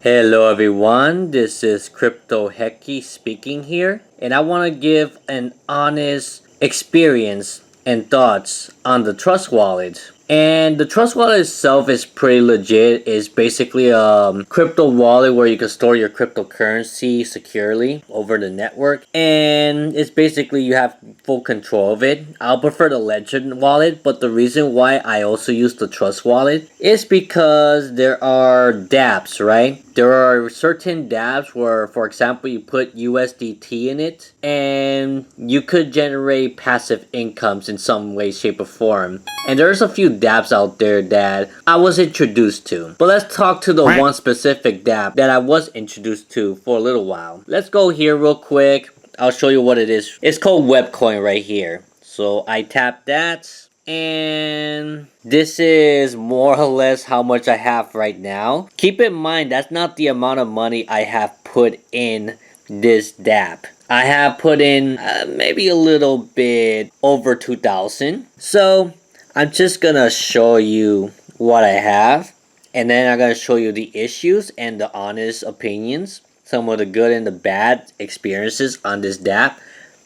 Hello everyone, this is CryptoHecky speaking here, and I want to give an honest experience and thoughts on the Trust Wallet. And the Trust Wallet itself is pretty legit. It's basically a crypto wallet where you can store your cryptocurrency securely over the network. And it's basically you have full control of it. I'll prefer the Ledger wallet, but the reason why I also use the Trust Wallet is because there are dApps, right? There are certain dApps where, for example, you put USDT in it and you could generate passive incomes in some way, shape, or form. And there's a few dApps out there that I was introduced to. But let's talk to the one specific dApp that I was introduced to for a little while. Let's go here real quick. I'll show you what it is. It's called WebCoin right here. So I tap that. And this is more or less how much I have right now. Keep in mind, that's not the amount of money I have put in this dApp. I have put in maybe a little bit over 2,000. So I'm just gonna show you what I have. And then I'm gonna show you the issues and the honest opinions. Some of the good and the bad experiences on this dApp.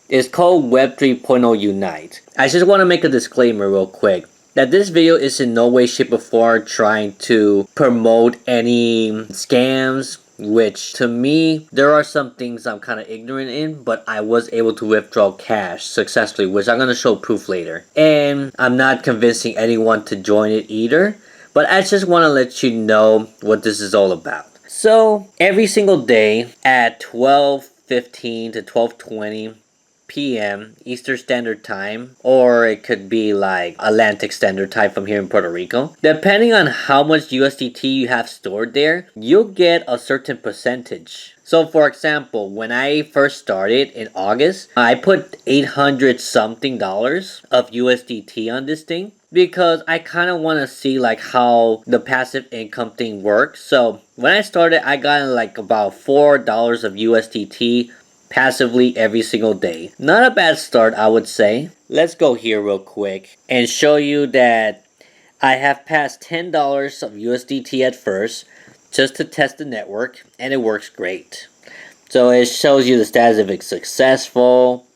It's called Web 3.0 Unite. I just want to make a disclaimer real quick that this video is in no way, shape, or form trying to promote any scams, which to me, there are some things I'm kind of ignorant in, but I was able to withdraw cash successfully, which I'm going to show proof later. And I'm not convincing anyone to join it either, but I just want to let you know what this is all about. So every single day at 12:15 to 12:20 p.m. Eastern Standard Time, or it could be like Atlantic Standard Time from here in Puerto Rico. Depending on how much USDT you have stored there, you'll get a certain percentage. So for example, when I first started in August, I put $800 something of USDT on this thing because I kind of want to see like how the passive income thing works. So when I started, I got like about $4 of USDT passively every single day. Not a bad start, I would say. Let's go here real quick and show you that I have passed $10 of USDT at first just to test the network, and it works great. So it shows you the status if it's successful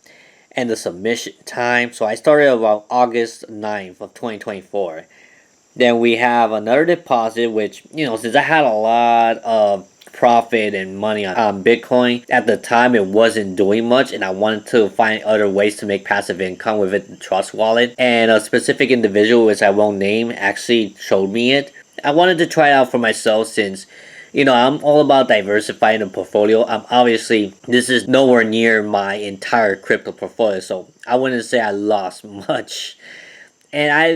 and the submission time. So I started about August 9th of 2024. Then we have another deposit, which, you know, since I had a lot of profit and money on Bitcoin at the time, it wasn't doing much, and I wanted to find other ways to make passive income with it, the Trust Wallet. And a specific individual, which I won't name, actually showed me it. I wanted to try it out for myself since, you know, I'm all about diversifying the portfolio. Obviously, this is nowhere near my entire crypto portfolio, so I wouldn't say I lost much. And I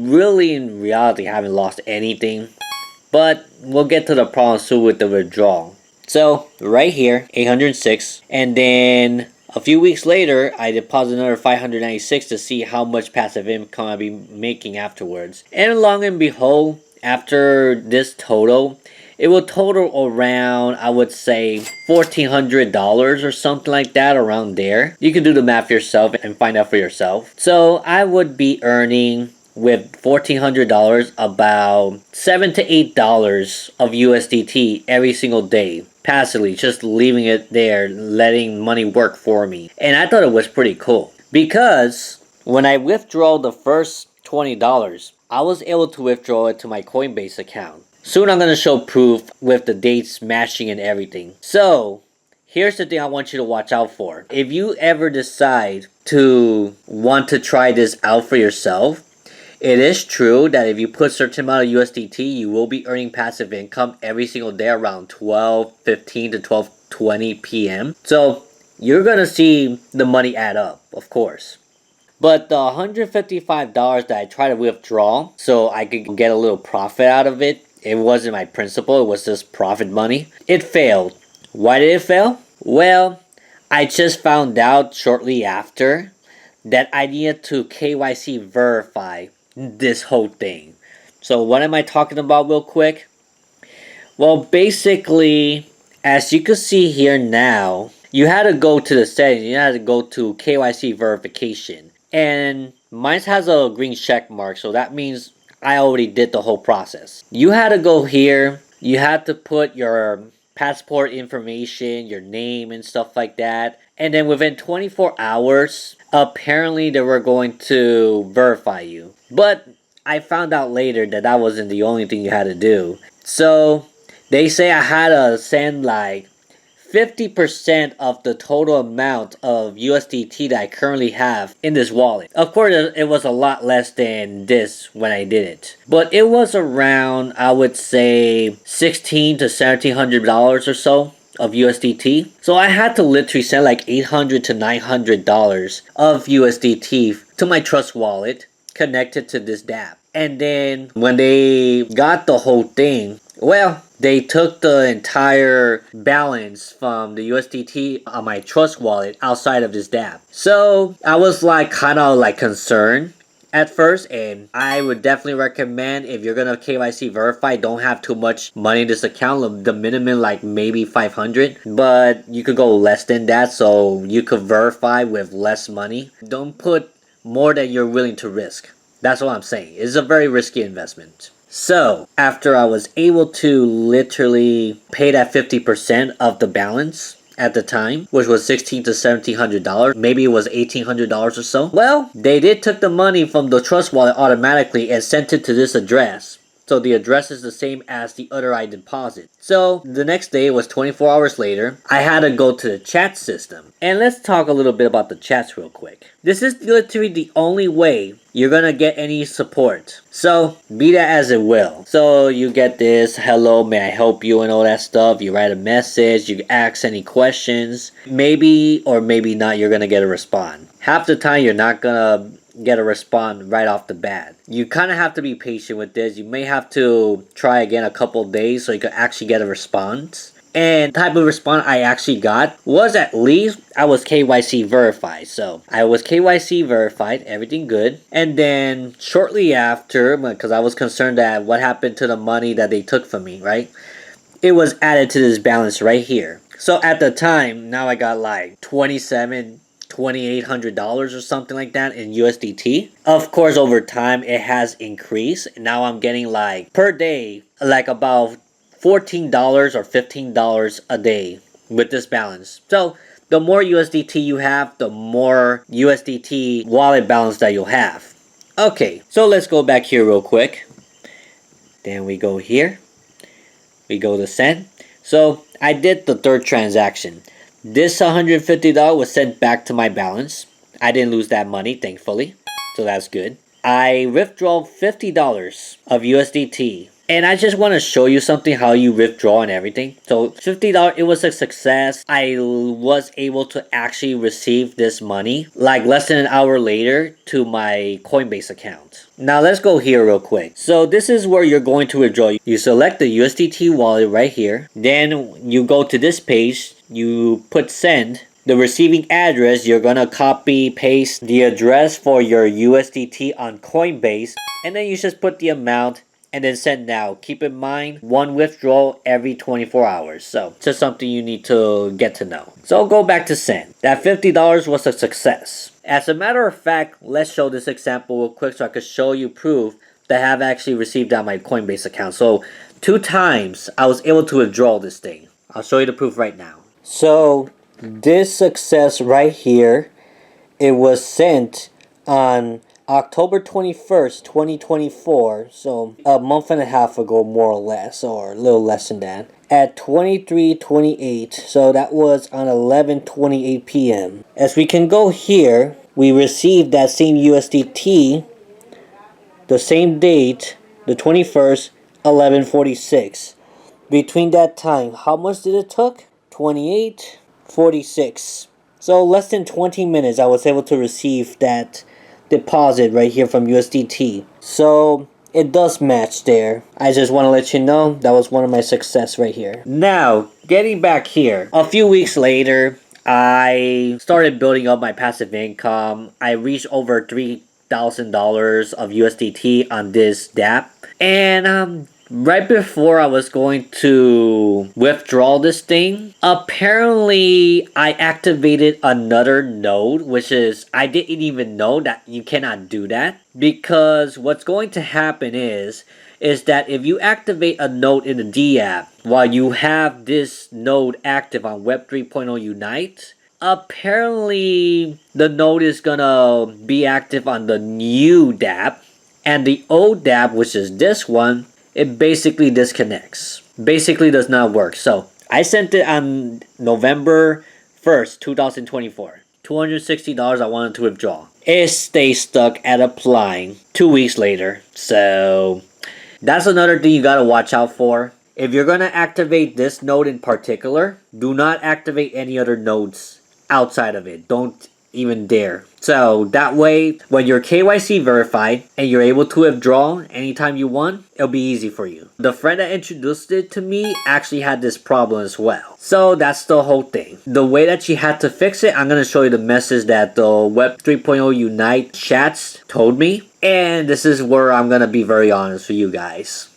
really, in reality, haven't lost anything. But we'll get to the problem soon with the withdrawal. So right here, 806, and then a few weeks later, I deposit another 596 to see how much passive income I'll be making afterwards. And long and behold, after this total, it will total around, I would say, $1,400 or something like that, around there. You can do the math yourself and find out for yourself. So I would be earning, with $1,400, about $7 to $8 of USDT every single day, passively, just leaving it there, letting money work for me. And I thought it was pretty cool because when I withdraw the first $20, I was able to withdraw it to my Coinbase account. Soon I'm going to show proof with the dates matching and everything. So here's the thing I want you to watch out for. If you ever decide to want to try this out for yourself, it is true that if you put a certain amount of USDT, you will be earning passive income every single day around 12:15 to 12:20 p.m. So you're going to see the money add up, of course. But the $155 that I tried to withdraw so I could get a little profit out of it, it wasn't my principal, it was just profit money. It failed. Why did it fail? Well, I just found out shortly after that I needed to KYC verify this whole thing. So what am I talking about real quick? Well, basically, as you can see here now, you had to go to the settings, you had to go to KYC verification. And Mine has a green check mark, so that means I already did the whole process. You had to go here. You had to put your passport information, your name and stuff like that. And then within 24 hours, apparently they were going to verify you. But I found out later that that wasn't the only thing you had to do. So they say I had to send like 50% of the total amount of USDT that I currently have in this wallet. Of course, it was a lot less than this when I did it. But it was around, I would say, $1,600 to $1,700 or so of USDT. So I had to literally send like $800 to $900 of USDT to my Trust wallet connected to this DApp. And then when they got the whole thing, well, they took the entire balance from the USDT on my Trust wallet outside of this DApp. So I was like kind of like concerned at first, and I would definitely recommend, if you're gonna KYC verify, don't have too much money in this account. The minimum like maybe 500, but you could go less than that so you could verify with less money. Don't put more than you're willing to risk. That's what I'm saying. It's a very risky investment. So after I was able to literally pay that 50% of the balance at the time, which was $1,600 to $1,700, maybe it was $1,800 or so. Well, they did took the money from the Trust wallet automatically and sent it to this address. So the address is the same as the other I deposit. So the next day was 24 hours later. I had to go to the chat system. And let's talk a little bit about the chats real quick. This is literally the only way you're gonna get any support. So be that as it will. So you get this, hello, may I help you, and all that stuff. You write a message, you ask any questions. Maybe or maybe not you're gonna get a response. Half the time you're not gonna get a response right off the bat. You kind of have to be patient with this. You may have to try again a couple days so you can actually get a response. And the type of response I actually got was, at least I was KYC verified. So I was KYC verified, everything good. And then shortly after, because I was concerned that what happened to the money that they took from me, right? It was added to this balance right here. So at the time, now I got like $2,800 or something like that in USDT. Of course, over time it has increased. Now I'm getting like per day like about $14 or $15 a day with this balance. So the more USDT you have, the more USDT wallet balance that you'll have. Okay, so let's go back here real quick. Then we go here. We go to send. So I did the third transaction. This $150 was sent back to my balance. I didn't lose that money, thankfully. So that's good. I withdrew $50 of USDT. And I just want to show you something, how you withdraw and everything. So $50, it was a success. I was able to actually receive this money like less than an hour later to my Coinbase account. Now let's go here real quick. So this is where you're going to withdraw. You select the USDT wallet right here. Then you go to this page. You put send. The receiving address, you're gonna copy paste the address for your USDT on Coinbase. And then you just put the amount and then send now. Keep in mind, one withdrawal every 24 hours. So just something you need to get to know. So go back to send. That $50 was a success. As a matter of fact, let's show this example real quick so I could show you proof that I have actually received on my Coinbase account. So 2 times I was able to withdraw this thing. I'll show you the proof right now. So this success right here, it was sent on October 21st, 2024, so a month and a half ago, more or less, or a little less than that, at 23:28, so that was on 11:28 p.m. As we can go here, we received that same USDT, the same date, the 21st, 11:46. Between that time, how much did it took? 28:46. So less than 20 minutes, I was able to receive that deposit right here from USDT. So it does match there. I just want to let you know that was one of my success right here. Now, getting back here, a few weeks later, I started building up my passive income. I reached over $3,000 of USDT on this DApp. And right before I was going to withdraw this thing, apparently I activated another node, which is, I didn't even know that you cannot do that. Because what's going to happen is that if you activate a node in the DApp while you have this node active on Web 3.0 Unite, apparently the node is gonna be active on the new DApp, and the old DApp, which is this one, it basically disconnects. Basically does not work. So I sent it on November 1st, 2024. $260 I wanted to withdraw. It stays stuck at applying 2 weeks later. So that's another thing you gotta watch out for. If you're gonna activate this node in particular, do not activate any other nodes outside of it. Don't even dare. So that way, when you're KYC verified and you're able to withdraw anytime you want, it'll be easy for you. The friend that introduced it to me actually had this problem as well. So that's the whole thing. The way that she had to fix it, I'm going to show you the message that the Web 3.0 Unite chats told me. And this is where I'm going to be very honest with you guys.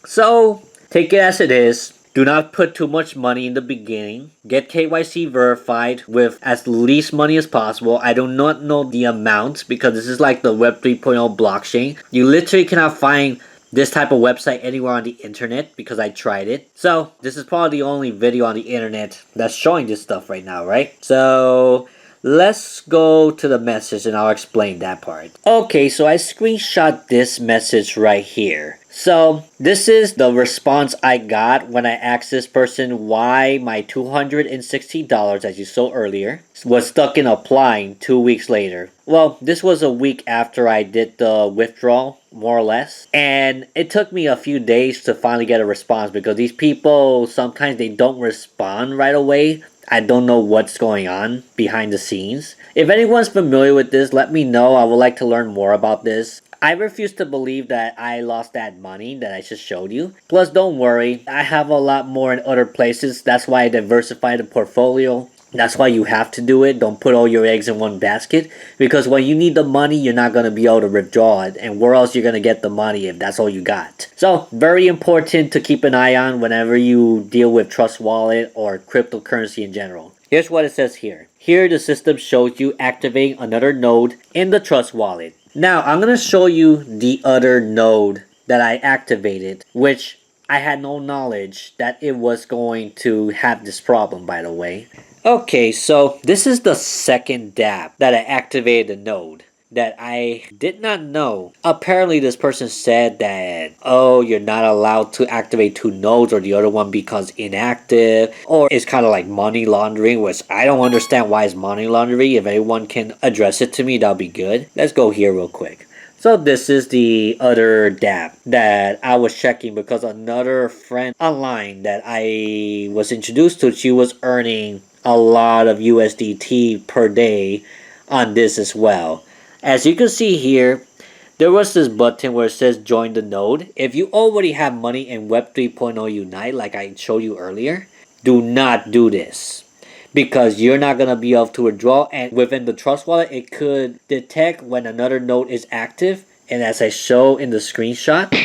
So take it as it is. Do not put too much money in the beginning. Get KYC verified with as least money as possible. I do not know the amount because this is like the Web 3.0 blockchain. You literally cannot find this type of website anywhere on the internet because I tried it. So this is probably the only video on the internet that's showing this stuff right now, right? So let's go to the message and I'll explain that part. Okay, so I screenshot this message right here. So this is the response I got when I asked this person why my $260, as you saw earlier, was stuck in applying 2 weeks later. Well, this was a week after I did the withdrawal, more or less. And it took me a few days to finally get a response because these people, sometimes they don't respond right away. I don't know what's going on behind the scenes. If anyone's familiar with this, let me know. I would like to learn more about this. I refuse to believe that I lost that money that I just showed you. Plus, don't worry, I have a lot more in other places. That's why I diversified the portfolio. That's why you have to do it. Don't put all your eggs in one basket. Because when you need the money, you're not going to be able to withdraw it. And where else you're going to get the money if that's all you got? So, very important to keep an eye on whenever you deal with Trust Wallet or cryptocurrency in general. Here's what it says here. Here, the system shows you activating another node in the Trust Wallet. Now, I'm going to show you the other node that I activated, which I had no knowledge that it was going to have this problem, by the way. Okay, so this is the second DApp that I activated the node that I did not know. Apparently, this person said that, oh, you're not allowed to activate two nodes or the other one becomes inactive, or it's kind of like money laundering, which I don't understand why it's money laundering. If anyone can address it to me, that'll be good. Let's go here real quick. So this is the other DApp that I was checking because another friend online that I was introduced to, she was earning a lot of USDT per day on this as well. As you can see here, there was this button where it says join the node. If you already have money in Web 3.0 Unite, like I showed you earlier, do not do this. Because you're not going to be able to withdraw, and within the Trust Wallet, it could detect when another node is active. And as I show in the screenshot,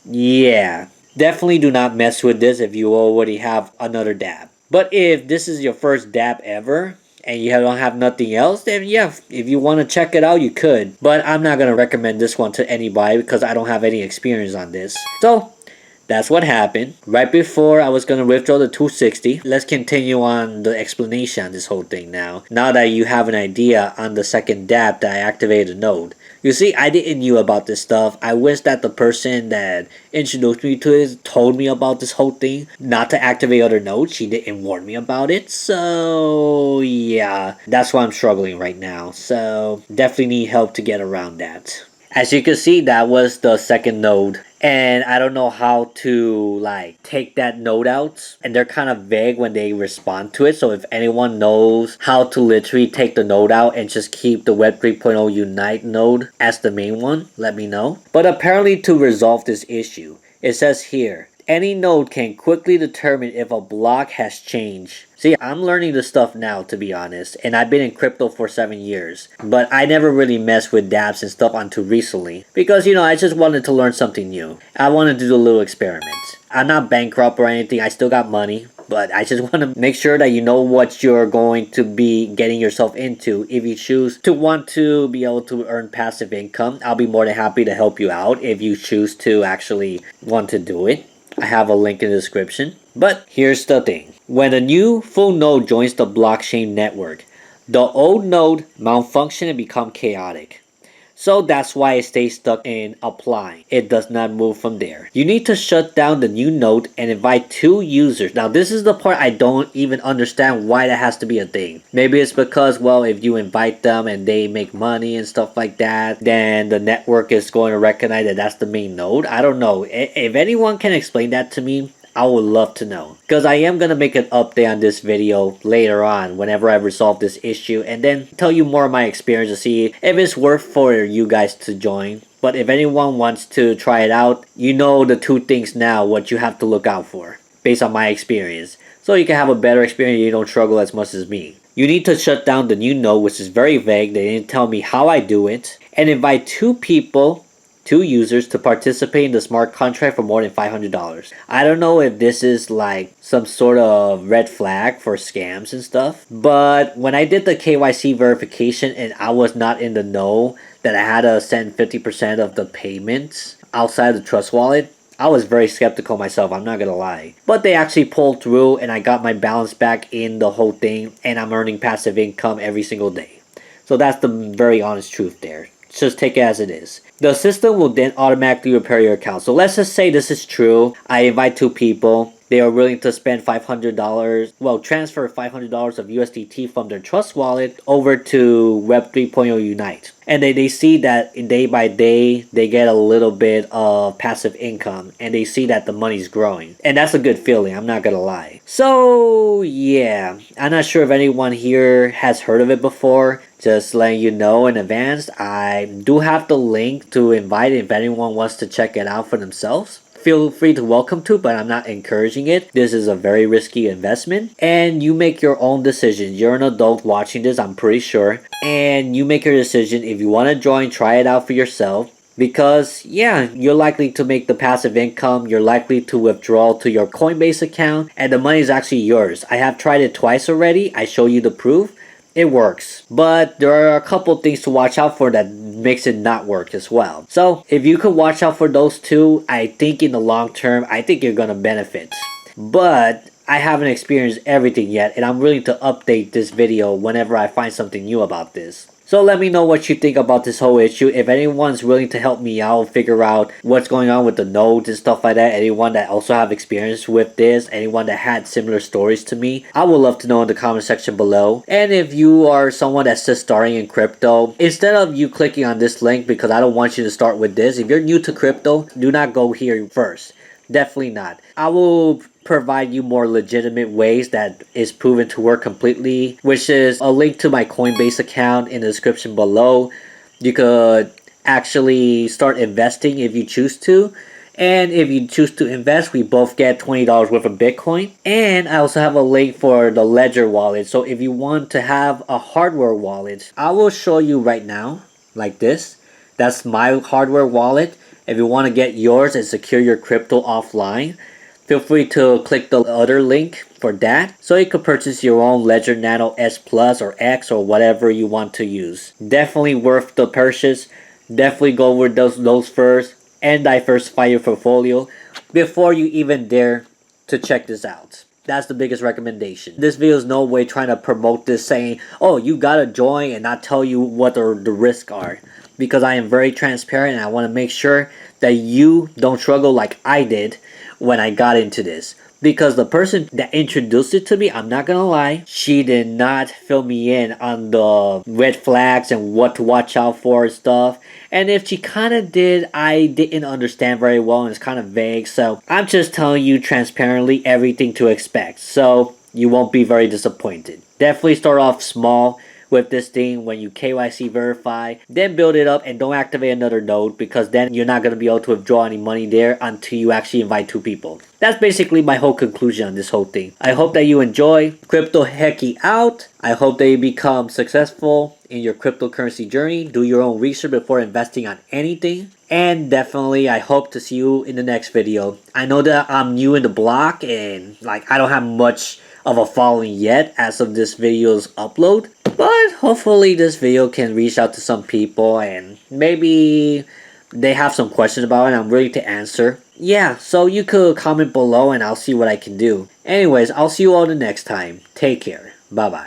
yeah, definitely do not mess with this if you already have another DApp. But if this is your first DApp ever, and you don't have nothing else, then yeah, if you want to check it out, you could. But I'm not going to recommend this one to anybody because I don't have any experience on this. So, that's what happened. Right before I was going to withdraw the $260. Let's continue on the explanation on this whole thing now. Now that you have an idea on the second DApp that I activated a node. You see, I didn't know about this stuff. I wish that the person that introduced me to it told me about this whole thing. Not to activate other nodes. She didn't warn me about it. So, yeah. That's why I'm struggling right now. So, definitely need help to get around that. As you can see, that was the second node. And I don't know how to take that node out. And they're kind of vague when they respond to it. So if anyone knows how to literally take the node out and just keep the Web 3.0 Unite node as the main one, let me know. But apparently to resolve this issue, it says here, Any node can quickly determine if a block has changed. See, I'm learning this stuff now, to be honest, and I've been in crypto for 7 years. But I never really messed with dApps and stuff until recently. Because, I just wanted to learn something new. I wanted to do a little experiment. I'm not bankrupt or anything, I still got money. But I just want to make sure that you know what you're going to be getting yourself into. If you choose to want to be able to earn passive income, I'll be more than happy to help you out if you choose to actually want to do it. I have a link in the description. But here's the thing. When a new full node joins the blockchain network, the old node malfunction and become chaotic. So that's why it stays stuck in applying. It does not move from there. You need to shut down the new node and invite 2 users. Now this is the part I don't even understand why that has to be a thing. Maybe it's because, well, if you invite them and they make money and stuff like that, then the network is going to recognize that that's the main node. I don't know. If anyone can explain that to me, I would love to know. Because I am going to make an update on this video later on whenever I resolve this issue and then tell you more of my experience to see if it's worth for you guys to join. But if anyone wants to try it out, you know the 2 things now what you have to look out for based on my experience. So you can have a better experience and you don't struggle as much as me. You need to shut down the new node, which is very vague. They didn't tell me how I do it. And invite 2 users to participate in the smart contract for more than $500. I don't know if this is like some sort of red flag for scams and stuff, but when I did the KYC verification and I was not in the know that I had to send 50% of the payments outside the Trust Wallet, I was very skeptical myself, I'm not gonna lie. But they actually pulled through and I got my balance back in the whole thing and I'm earning passive income every single day. So that's the very honest truth there. Just take it as it is. The system will then automatically repair your account. So let's just say this is true. I invite 2 people. They are willing to spend $500, well, transfer $500 of USDT from their Trust Wallet over to Web3.0 Unite. And they see that day by day, they get a little bit of passive income. And they see that the money's growing. And that's a good feeling, I'm not gonna lie. So, yeah. I'm not sure if anyone here has heard of it before. Just letting you know in advance. I do have the link to invite if anyone wants to check it out for themselves. Feel free to welcome to, but I'm not encouraging it. This is a very risky investment and you make your own decision. You're an adult watching this, I'm pretty sure, and you make your decision. If you want to join, try it out for yourself, because yeah, you're likely to make the passive income. You're likely to withdraw to your Coinbase account and the money is actually yours. I have tried it twice already. I show you the proof. It works, but there are a couple things to watch out for that makes it not work as well. So if you could watch out for those 2, I think in the long term, I think you're gonna benefit. But I haven't experienced everything yet and I'm willing to update this video whenever I find something new about this. So let me know what you think about this whole issue. If anyone's willing to help me out, figure out what's going on with the nodes and stuff like that, anyone that also have experience with this, anyone that had similar stories to me, I would love to know in the comment section below. And if you are someone that's just starting in crypto, instead of you clicking on this link, because I don't want you to start with this, if you're new to crypto, do not go here first. Definitely not. I will provide you more legitimate ways that is proven to work completely, which is a link to my Coinbase account in the description below. You could actually start investing if you choose to. And if you choose to invest, we both get $20 worth of Bitcoin. And I also have a link for the Ledger wallet. So if you want to have a hardware wallet, I will show you right now, like this. That's my hardware wallet. If you want to get yours and secure your crypto offline, feel free to click the other link for that. So you could purchase your own Ledger Nano S Plus or X or whatever you want to use. Definitely worth the purchase. Definitely go over those first and diversify your portfolio before you even dare to check this out. That's the biggest recommendation. This video is no way trying to promote this saying, oh, you gotta join and not tell you what the risks are. Because I am very transparent and I want to make sure that you don't struggle like I did when I got into this. Because the person that introduced it to me, I'm not gonna lie, she did not fill me in on the red flags and what to watch out for and stuff. And if she kind of did, I didn't understand very well and it's kind of vague. So I'm just telling you transparently everything to expect. So you won't be very disappointed. Definitely start off small with this thing when you KYC verify, then build it up and don't activate another node, because then you're not going to be able to withdraw any money there until you actually invite 2 people. That's basically my whole conclusion on this whole thing. I hope that you enjoy. CryptoHecky out. I hope that you become successful in your cryptocurrency journey. Do your own research before investing on anything. And definitely, I hope to see you in the next video. I know that I'm new in the block and I don't have much of a following yet as of this video's upload. But hopefully this video can reach out to some people and maybe they have some questions about it and I'm ready to answer. Yeah, so you could comment below and I'll see what I can do. Anyways, I'll see you all the next time. Take care. Bye bye.